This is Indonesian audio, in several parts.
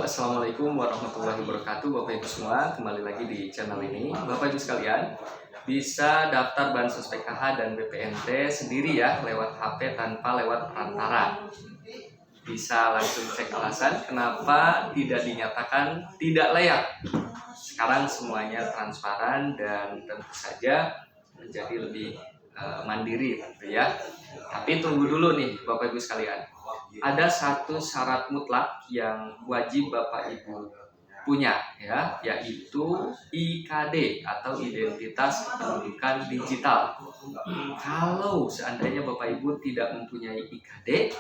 Assalamualaikum warahmatullahi wabarakatuh. Bapak Ibu semua, kembali lagi di channel ini. Bapak Ibu sekalian, bisa daftar Bansos PKH dan BPNT sendiri ya, lewat HP tanpa lewat perantara. Bisa langsung cek alasan kenapa tidak dinyatakan tidak layak. Sekarang semuanya transparan dan tentu saja menjadi lebih mandiri tentu ya. Tapi tunggu dulu nih Bapak Ibu sekalian. Ada satu syarat mutlak yang wajib Bapak Ibu punya ya, yaitu IKD atau Identitas Kependudukan Digital. Kalau seandainya Bapak Ibu tidak mempunyai IKD,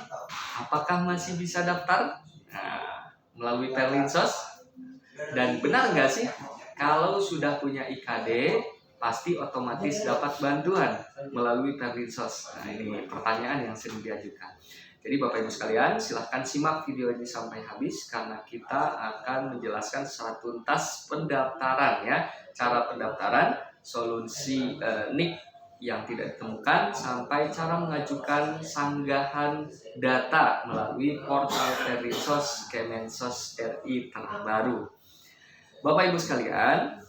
apakah masih bisa daftar? Nah, melalui Perlinsos. Dan benar nggak sih kalau sudah punya IKD pasti otomatis dapat bantuan melalui Perlinsos? Nah, ini pertanyaan yang sering diajukan. Jadi Bapak Ibu sekalian, silahkan simak video ini sampai habis karena kita akan menjelaskan secara tuntas pendaftaran ya, cara pendaftaran, solusi NIK yang tidak ditemukan, sampai cara mengajukan sanggahan data melalui portal Perlinsos Kemensos RI terbaru. Bapak Ibu sekalian,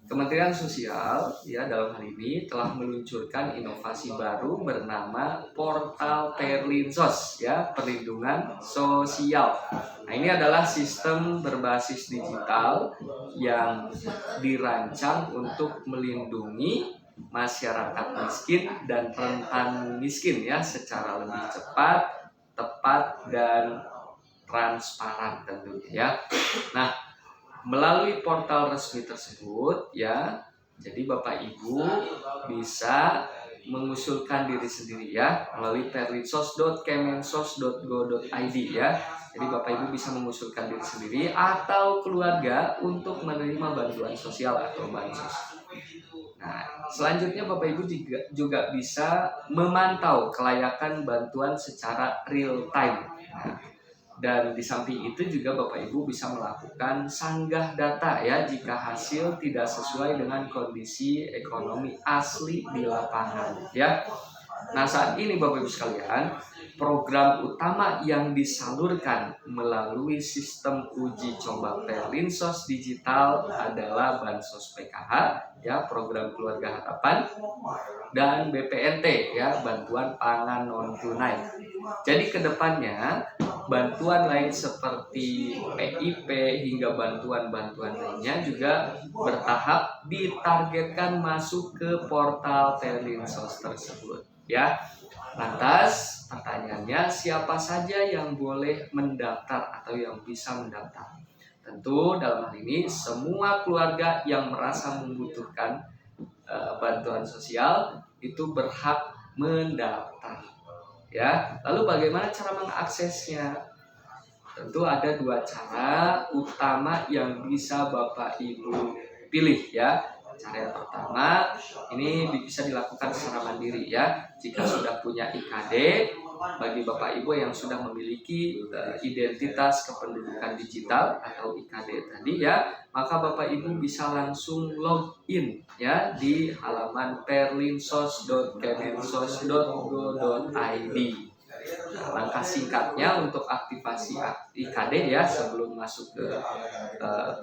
Kementerian Sosial ya dalam hal ini telah meluncurkan inovasi baru bernama Portal Perlinsos ya, perlindungan sosial. Nah, ini adalah sistem berbasis digital yang dirancang untuk melindungi masyarakat miskin dan rentan miskin ya secara lebih cepat, tepat dan transparan tentunya ya. Nah, melalui portal resmi tersebut ya, jadi Bapak Ibu bisa mengusulkan diri sendiri ya melalui perlinsos.kemensos.go.id ya. Jadi Bapak Ibu bisa mengusulkan diri sendiri atau keluarga untuk menerima bantuan sosial atau bansos. Nah, selanjutnya Bapak Ibu juga bisa memantau kelayakan bantuan secara real time. Nah, dan di samping itu juga Bapak Ibu bisa melakukan sanggah data ya jika hasil tidak sesuai dengan kondisi ekonomi asli di lapangan ya. Nah, saat ini Bapak Ibu sekalian, program utama yang disalurkan melalui sistem uji coba Perlinsos digital adalah Bansos PKH ya, program keluarga harapan, dan BPNT ya, bantuan pangan non tunai. Jadi kedepannya bantuan lain seperti PIP hingga bantuan-bantuan lainnya juga bertahap ditargetkan masuk ke portal Perlinsos tersebut ya. Lantas pertanyaannya, siapa saja yang boleh mendaftar atau yang bisa mendaftar? Tentu dalam hal ini semua keluarga yang merasa membutuhkan bantuan sosial itu berhak mendaftar ya. Lalu bagaimana cara mengaksesnya? Tentu ada dua cara utama yang bisa Bapak Ibu pilih ya. Cara yang pertama ini bisa dilakukan secara mandiri ya. Jika sudah punya IKD, bagi Bapak Ibu yang sudah memiliki identitas kependudukan digital atau IKD tadi ya, maka Bapak Ibu bisa langsung login ya di halaman perlinsos.kemensos.go.id. Nah, langkah singkatnya untuk aktivasi IKD ya sebelum masuk ke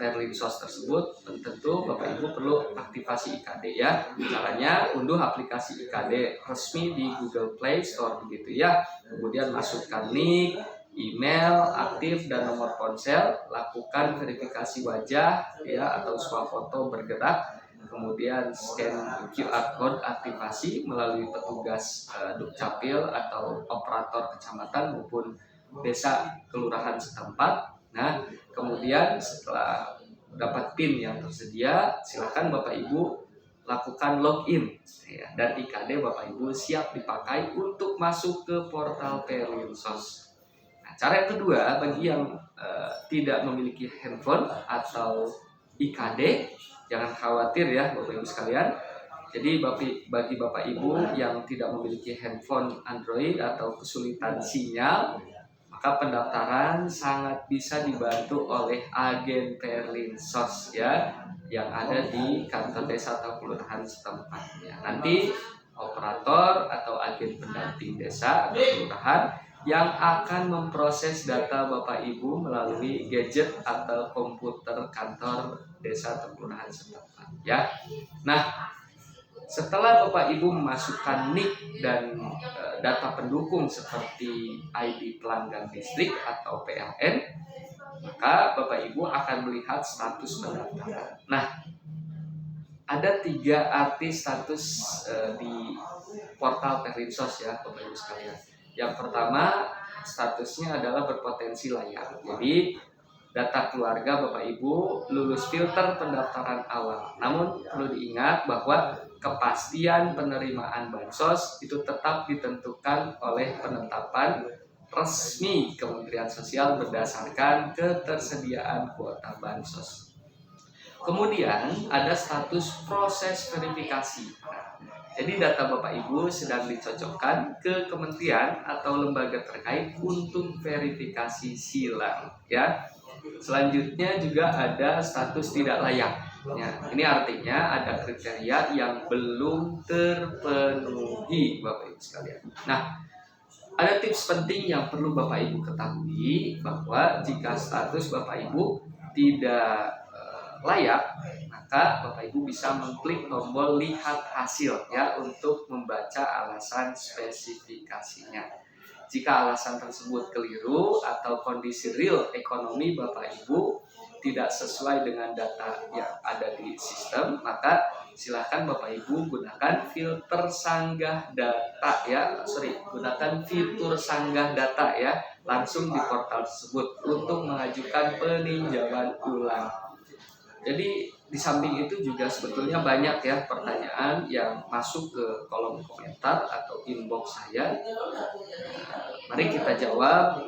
Perlinsos tersebut, tentu Bapak Ibu perlu aktivasi IKD ya. Caranya unduh aplikasi IKD resmi di Google Play Store begitu ya. Kemudian masukkan NIK, email aktif dan nomor ponsel, lakukan verifikasi wajah ya atau swafoto bergerak. Kemudian scan QR code aktivasi melalui petugas Dukcapil atau operator kecamatan maupun desa kelurahan setempat. Nah, kemudian setelah dapat PIN yang tersedia, silakan Bapak Ibu lakukan login ya, dan IKD Bapak Ibu siap dipakai untuk masuk ke portal Perlinsos. Nah, cara yang kedua bagi yang tidak memiliki handphone atau IKD, jangan khawatir ya Bapak Ibu sekalian. Jadi bagi Bapak Ibu yang tidak memiliki handphone Android atau kesulitan sinyal, maka pendaftaran sangat bisa dibantu oleh agen Perlinsos ya yang ada di kantor desa atau kelurahan setempat. Ya, nanti operator atau agen pendamping desa atau kelurahan yang akan memproses data Bapak Ibu melalui gadget atau komputer kantor desa atau kelurahan setempat ya. Nah, setelah Bapak Ibu memasukkan NIK dan data pendukung seperti ID pelanggan listrik atau PLN, maka Bapak Ibu akan melihat status pendaftaran. Nah, ada 3 arti status di portal Perlinsos ya Bapak Ibu sekalian. Yang pertama, statusnya adalah berpotensi layak. Jadi data keluarga Bapak Ibu lulus filter pendaftaran awal. Namun perlu diingat bahwa kepastian penerimaan bansos itu tetap ditentukan oleh penetapan resmi Kementerian Sosial berdasarkan ketersediaan kuota bansos. Kemudian ada status proses verifikasi. Jadi data Bapak Ibu sedang dicocokkan ke kementerian atau lembaga terkait untuk verifikasi silang ya. Selanjutnya juga ada status tidak layak. Ya, ini artinya ada kriteria yang belum terpenuhi Bapak Ibu sekalian. Nah, ada tips penting yang perlu Bapak Ibu ketahui bahwa jika status Bapak Ibu tidak layak, maka Bapak Ibu bisa mengklik tombol lihat hasil ya untuk membaca alasan spesifikasinya. Jika alasan tersebut keliru atau kondisi real ekonomi Bapak Ibu tidak sesuai dengan data yang ada di sistem, maka silakan Bapak Ibu gunakan filter sanggah data ya, gunakan fitur sanggah data ya langsung di portal tersebut untuk mengajukan peninjauan ulang. Jadi di samping itu juga sebetulnya banyak ya pertanyaan yang masuk ke kolom komentar atau inbox saya. Mari kita jawab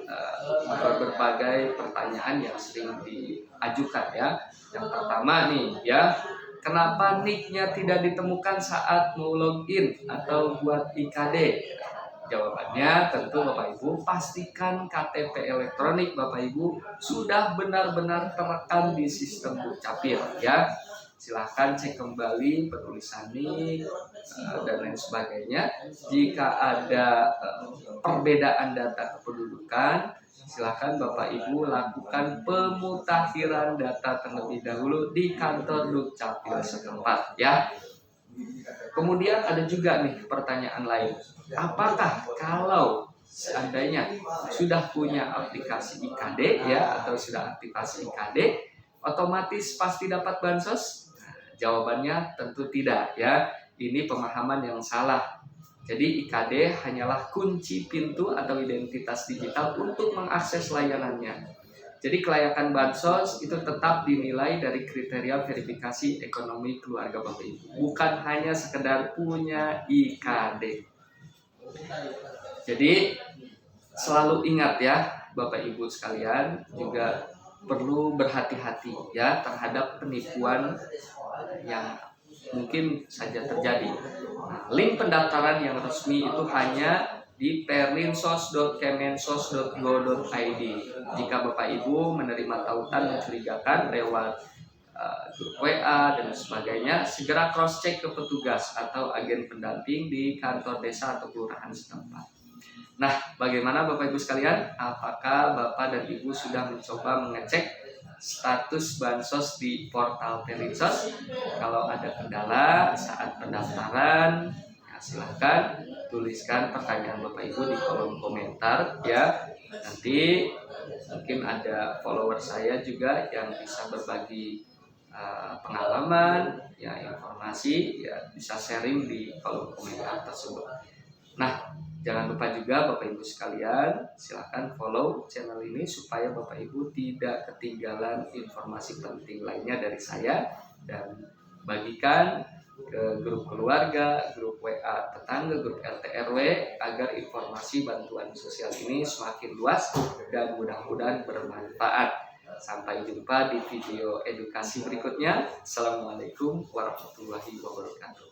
berbagai pertanyaan yang sering diajukan ya. Yang pertama nih ya, kenapa NIK-nya tidak ditemukan saat mau login atau buat IKD? Jawabannya tentu Bapak Ibu pastikan KTP elektronik Bapak Ibu sudah benar-benar terekam di sistem Dukcapil ya. Silahkan cek kembali penulisan NIK dan lain sebagainya. Jika ada perbedaan data kependudukan, silahkan Bapak Ibu lakukan pemutakhiran data terlebih dahulu di kantor Dukcapil setempat ya. Kemudian ada juga nih pertanyaan lain. Apakah kalau seandainya sudah punya aplikasi IKD ya atau sudah aktivasi IKD, otomatis pasti dapat bansos? Jawabannya tentu tidak ya. Ini pemahaman yang salah. Jadi IKD hanyalah kunci pintu atau identitas digital untuk mengakses layanannya. Jadi kelayakan bansos itu tetap dinilai dari kriteria verifikasi ekonomi keluarga Bapak Ibu, bukan hanya sekedar punya IKD. Jadi selalu ingat ya Bapak Ibu sekalian, juga perlu berhati-hati ya terhadap penipuan yang mungkin saja terjadi. Nah, link pendaftaran yang resmi itu hanya di perlinsos.kemensos.go.id. Jika Bapak Ibu menerima tautan mencurigakan lewat grup WA dan sebagainya, segera cross check ke petugas atau agen pendamping di kantor desa atau kelurahan setempat. Nah, bagaimana Bapak Ibu sekalian? Apakah Bapak dan Ibu sudah mencoba mengecek status bansos di portal Perlinsos? Kalau ada kendala saat pendaftaran, ya silahkan tuliskan pertanyaan Bapak Ibu di kolom komentar ya. Nanti mungkin ada follower saya juga yang bisa berbagi pengalaman, ya informasi, ya bisa sharing di kolom komentar tersebut. Nah, jangan lupa juga Bapak Ibu sekalian, silakan follow channel ini supaya Bapak Ibu tidak ketinggalan informasi penting lainnya dari saya, dan bagikan ke grup keluarga, grup WA tetangga, grup RT RW agar informasi bantuan sosial ini semakin luas dan mudah-mudahan bermanfaat. Sampai jumpa di video edukasi berikutnya. Assalamualaikum warahmatullahi wabarakatuh.